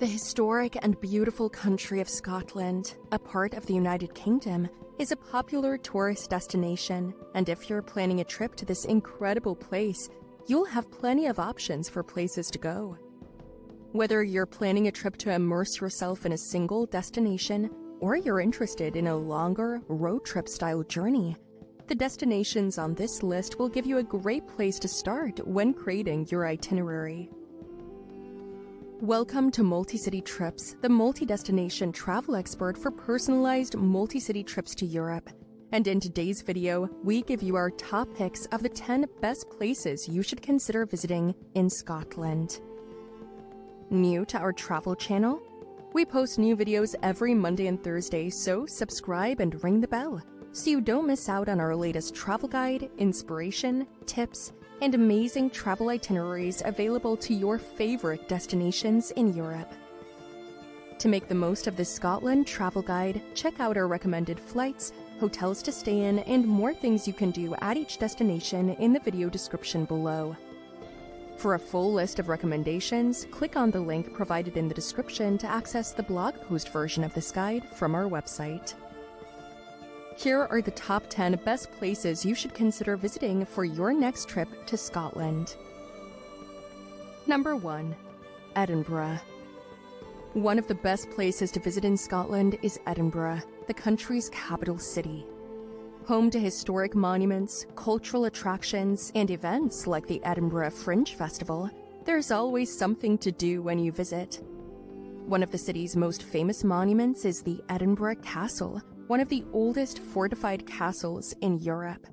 The historic and beautiful country of Scotland, a part of the United Kingdom, is a popular tourist destination, and if you're planning a trip to this incredible place, you'll have plenty of options for places to go. Whether you're planning a trip to immerse yourself in a single destination, or you're interested in a longer, road trip-style journey, the destinations on this list will give you a great place to start when creating your itinerary. Welcome to MultiCityTrips, the multi-destination travel expert for personalized multi-city trips to Europe. And in today's video, we give you our top picks of the 10 best places you should consider visiting in Scotland. New to our travel channel? We post new videos every Monday and Thursday, so subscribe and ring the bell so you don't miss out on our latest travel guide, inspiration, tips, and amazing travel itineraries available to your favorite destinations in Europe. To make the most of this Scotland travel guide, check out our recommended flights, hotels to stay in, and more things you can do at each destination in the video description below. For a full list of recommendations, click on the link provided in the description to access the blog post version of this guide from our website. Here are the top 10 best places you should consider visiting for your next trip to Scotland. Number 1. Edinburgh. One of the best places to visit in Scotland is Edinburgh, the country's capital city. Home to historic monuments, cultural attractions, and events like the Edinburgh Fringe Festival, there's always something to do when you visit. One of the city's most famous monuments is the Edinburgh Castle, one of the oldest fortified castles in Europe.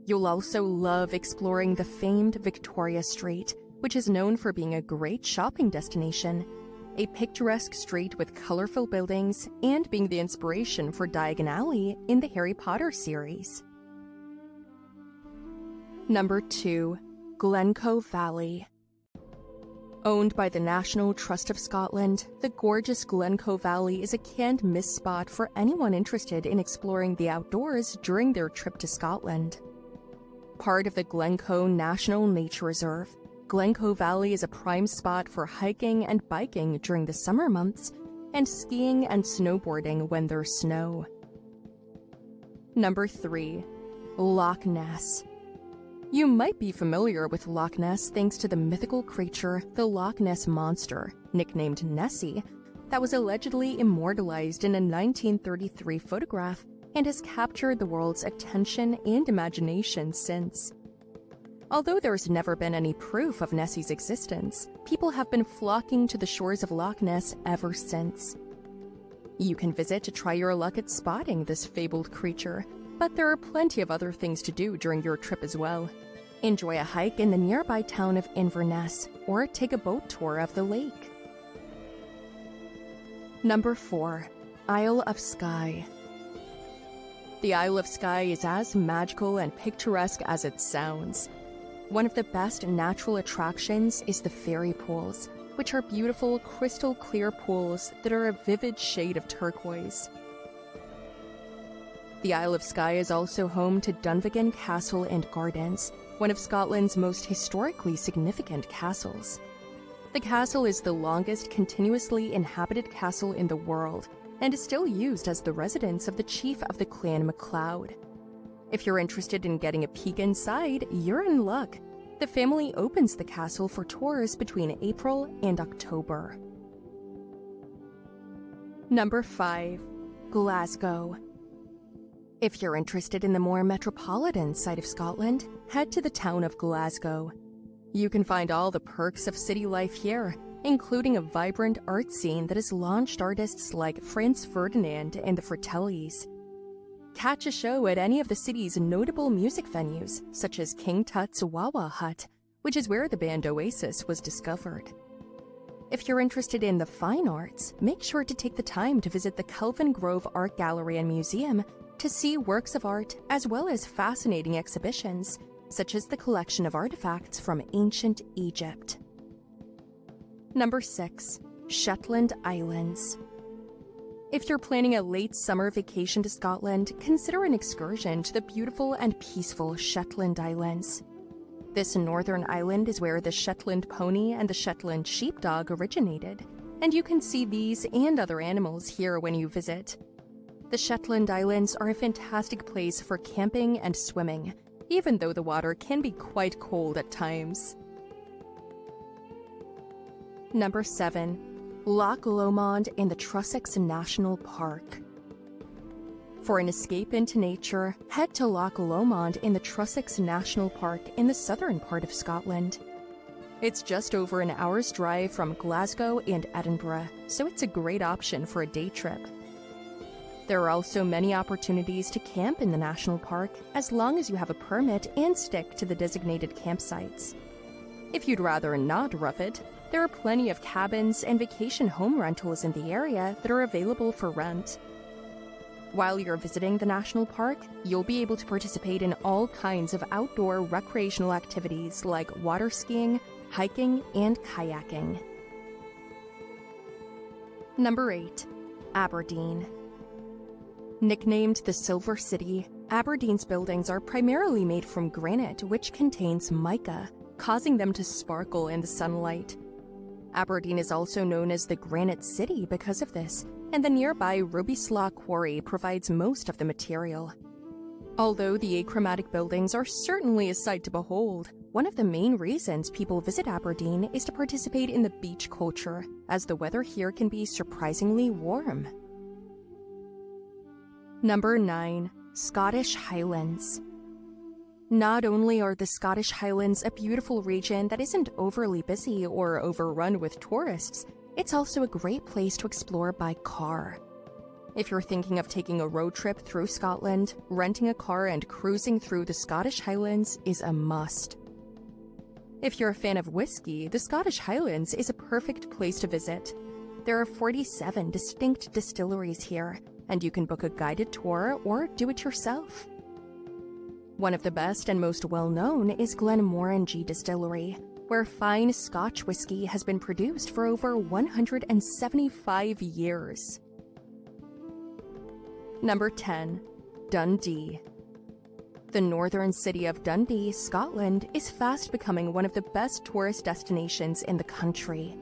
You'll also love exploring the famed Victoria Street, which is known for being a great shopping destination, a picturesque street with colorful buildings, and being the inspiration for Diagon Alley in the Harry Potter series. Number 2. Glencoe Valley. Owned by the National Trust of Scotland, the gorgeous Glencoe Valley is a can't-miss spot for anyone interested in exploring the outdoors during their trip to Scotland. Part of the Glencoe National Nature Reserve, Glencoe Valley is a prime spot for hiking and biking during the summer months, and skiing and snowboarding when there's snow. Number 3. Loch Ness. You might be familiar with Loch Ness thanks to the mythical creature, the Loch Ness Monster, nicknamed Nessie, that was allegedly immortalized in a 1933 photograph and has captured the world's attention and imagination since. Although there's never been any proof of Nessie's existence, people have been flocking to the shores of Loch Ness ever since. You can visit to try your luck at spotting this fabled creature, but there are plenty of other things to do during your trip as well. Enjoy a hike in the nearby town of Inverness, or take a boat tour of the lake. Number 4. Isle of Skye. The Isle of Skye is as magical and picturesque as it sounds. One of the best natural attractions is the fairy pools, which are beautiful crystal-clear pools that are a vivid shade of turquoise. The Isle of Skye is also home to Dunvegan Castle and Gardens, one of Scotland's most historically significant castles. The castle is the longest continuously inhabited castle in the world, and is still used as the residence of the chief of the Clan MacLeod. If you're interested in getting a peek inside, you're in luck. The family opens the castle for tours between April and October. Number 5. Glasgow. If you're interested in the more metropolitan side of Scotland, head to the town of Glasgow. You can find all the perks of city life here, including a vibrant art scene that has launched artists like Franz Ferdinand and the Fratellis. Catch a show at any of the city's notable music venues, such as King Tut's Wawa Hut, which is where the band Oasis was discovered. If you're interested in the fine arts, make sure to take the time to visit the Kelvin Grove Art Gallery and Museum to see works of art as well as fascinating exhibitions, such as the collection of artifacts from ancient Egypt. Number 6. Shetland Islands. If you're planning a late summer vacation to Scotland, consider an excursion to the beautiful and peaceful Shetland Islands. This northern island is where the Shetland pony and the Shetland sheepdog originated, and you can see these and other animals here when you visit. The Shetland Islands are a fantastic place for camping and swimming, even though the water can be quite cold at times. Number 7. Loch Lomond in the Trossachs National Park. For an escape into nature, head to Loch Lomond in the Trossachs National Park in the southern part of Scotland. It's just over an hour's drive from Glasgow and Edinburgh, so it's a great option for a day trip. There are also many opportunities to camp in the national park as long as you have a permit and stick to the designated campsites. If you'd rather not rough it, there are plenty of cabins and vacation home rentals in the area that are available for rent. While you're visiting the national park, you'll be able to participate in all kinds of outdoor recreational activities like water skiing, hiking, and kayaking. Number 8. Aberdeen. Nicknamed the Silver City, Aberdeen's buildings are primarily made from granite, which contains mica, causing them to sparkle in the sunlight. Aberdeen is also known as the Granite City because of this, and the nearby Ruby Slaw Quarry provides most of the material. Although the achromatic buildings are certainly a sight to behold, one of the main reasons people visit Aberdeen is to participate in the beach culture, as the weather here can be surprisingly warm. Number 9. Scottish Highlands. Not only are the Scottish Highlands a beautiful region that isn't overly busy or overrun with tourists, it's also a great place to explore by car. If you're thinking of taking a road trip through Scotland, renting a car and cruising through the Scottish Highlands is a must. If you're a fan of whiskey, the Scottish Highlands is a perfect place to visit. There are 47 distinct distilleries here, and you can book a guided tour or do it yourself. One of the best and most well-known is Glenmorangie Distillery, where fine Scotch whiskey has been produced for over 175 years. Number 10. Dundee. The northern city of Dundee, Scotland, is fast becoming one of the best tourist destinations in the country.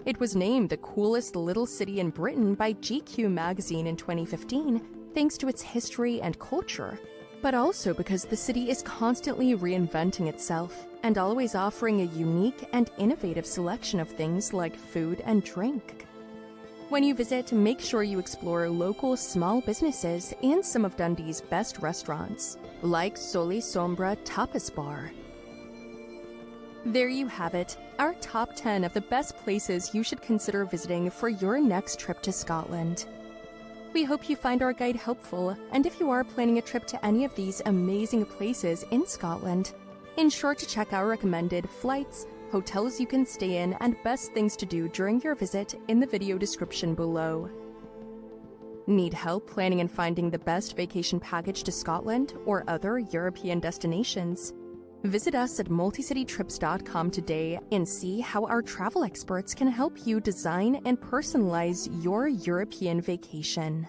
It was named the coolest little city in Britain by GQ magazine in 2015, thanks to its history and culture, but also because the city is constantly reinventing itself and always offering a unique and innovative selection of things like food and drink. When you visit, make sure you explore local small businesses and some of Dundee's best restaurants, like Soli Sombra Tapas Bar. There you have it, our top 10 of the best places you should consider visiting for your next trip to Scotland. We hope you find our guide helpful, and if you are planning a trip to any of these amazing places in Scotland, ensure to check our recommended flights, hotels you can stay in, and best things to do during your visit in the video description below. Need help planning and finding the best vacation package to Scotland or other European destinations? Visit us at MultiCityTrips.com today and see how our travel experts can help you design and personalize your European vacation.